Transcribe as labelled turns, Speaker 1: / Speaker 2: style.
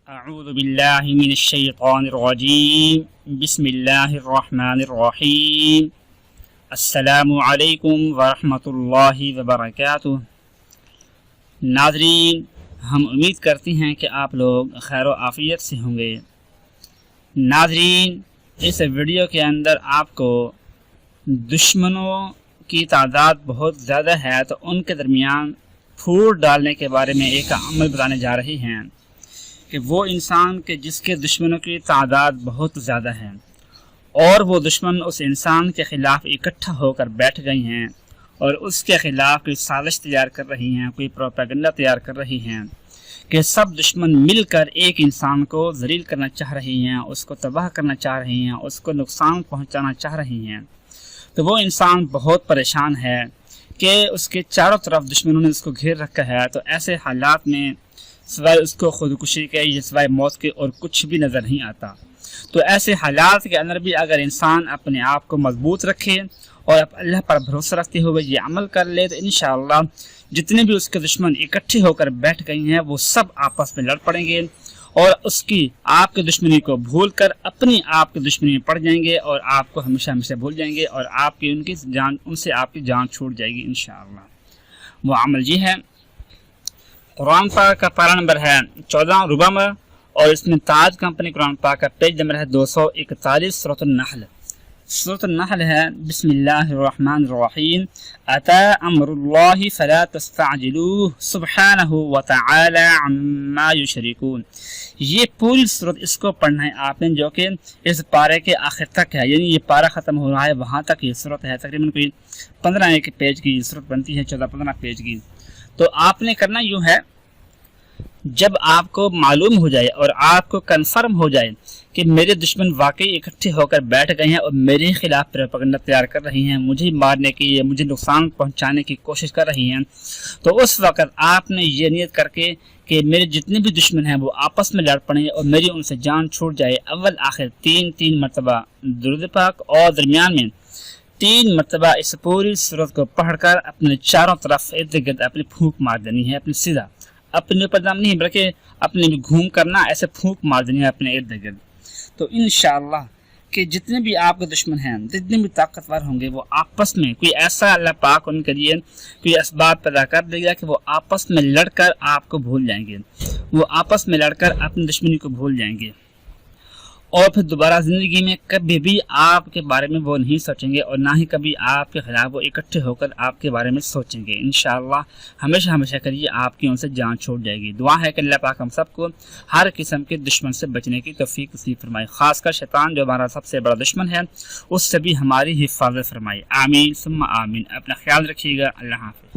Speaker 1: اعوذ باللہ من الشیطان الرجیم بسم اللہ الرحمن الرحیم السلام علیکم ورحمۃ اللہ وبرکاتہ۔ ناظرین، ہم امید کرتے ہیں کہ آپ لوگ خیر و عافیت سے ہوں گے۔ ناظرین، اس ویڈیو کے اندر آپ کو دشمنوں کی تعداد بہت زیادہ ہے تو ان کے درمیان پھوٹ ڈالنے کے بارے میں ایک عمل بتانے جا رہی ہیں کہ وہ انسان کے جس کے دشمنوں کی تعداد بہت زیادہ ہے اور وہ دشمن اس انسان کے خلاف اکٹھا ہو کر بیٹھ گئی ہیں اور اس کے خلاف کوئی سازش تیار کر رہی ہیں، کوئی پروپیگنڈا تیار کر رہی ہیں کہ سب دشمن مل کر ایک انسان کو ذلیل کرنا چاہ رہی ہیں، اس کو تباہ کرنا چاہ رہی ہیں، اس کو نقصان پہنچانا چاہ رہی ہیں۔ تو وہ انسان بہت پریشان ہے کہ اس کے چاروں طرف دشمنوں نے اس کو گھیر رکھا ہے، تو ایسے حالات میں سوائے اس کو خودکشی کے یا سوائے موت کے اور کچھ بھی نظر نہیں آتا۔ تو ایسے حالات کے اندر بھی اگر انسان اپنے آپ کو مضبوط رکھے اور اللہ پر بھروسہ رکھتے ہوئے یہ عمل کر لے تو انشاءاللہ جتنے بھی اس کے دشمن اکٹھے ہو کر بیٹھ گئی ہیں وہ سب آپس میں لڑ پڑیں گے اور اس کی آپ کے دشمنی کو بھول کر اپنی آپ کی دشمنی میں پڑ جائیں گے اور آپ کو ہمیشہ ہمیشہ بھول جائیں گے اور آپ کی ان سے آپ کی جان چھوٹ جائے گی انشاءاللہ۔ وہ عمل یہ ہے، قرآن پاک کا پارہ نمبر ہے 14 ربع میں اور اس میں تاج کمپنی قرآن پاک کا پیج نمبر ہے 241 سورۃ النحل۔ سورۃ النحل ہے بسم اللہ الرحمن الرحیم اتی امر اللہ فلا تستعجلوہ سبحانہ وتعالی عما یشرکون۔ یہ پوری سورت اس کو پڑھنا ہے آپ نے جو کہ اس پارے کے آخر تک ہے، یعنی یہ پارہ ختم ہو رہا ہے وہاں تک یہ سورت ہے، تقریباً کوئی 15 پیج کی سورت بنتی ہے، 14-15 پیج کی۔ تو آپ نے کرنا یوں ہے، جب آپ کو معلوم ہو جائے اور آپ کو کنفرم ہو جائے کہ میرے دشمن واقعی اکٹھے ہو کر بیٹھ گئے ہیں اور میرے خلاف پروپیگنڈا تیار کر رہی ہیں، مجھے مارنے کی یا مجھے نقصان پہنچانے کی کوشش کر رہی ہیں، تو اس وقت آپ نے یہ نیت کر کے کہ میرے جتنے بھی دشمن ہیں وہ آپس میں لڑ پڑیں اور میری ان سے جان چھوٹ جائے، اول آخر 3 مرتبہ درود پاک اور درمیان میں 3 مرتبہ اس پوری سورت کو پڑھ کر اپنے چاروں طرف ارد گرد اپنی پھونک مار دینی ہے، اپنے سیدھا اپنے اوپر دم نہیں بلکہ اپنے بھی گھوم کرنا، ایسے پھونک مار دینی ہے اپنے ارد گرد۔ تو انشاءاللہ کہ جتنے بھی آپ کے دشمن ہیں، جتنے بھی طاقتور ہوں گے، وہ آپس میں کوئی ایسا اللہ پاک ان کے لیے کوئی اسباب پیدا کر دے گا کہ وہ آپس میں لڑ کر آپ کو بھول جائیں گے، وہ آپس میں لڑ کر اپنی دشمنی کو بھول جائیں گے اور پھر دوبارہ زندگی میں کبھی بھی آپ کے بارے میں وہ نہیں سوچیں گے اور نہ ہی کبھی آپ کے خلاف وہ اکٹھے ہو کر آپ کے بارے میں سوچیں گے۔ انشاءاللہ ہمیشہ ہمیشہ کریے، آپ کی ان سے جان چھوٹ جائے گی۔ دعا ہے کہ اللہ پاک ہم سب کو ہر قسم کے دشمن سے بچنے کی توفیق نصیب فرمائے، خاص کر شیطان جو ہمارا سب سے بڑا دشمن ہے اس سے بھی ہماری حفاظت فرمائے۔ آمین ثم آمین۔ اپنا خیال رکھیے گا۔ اللہ حافظ۔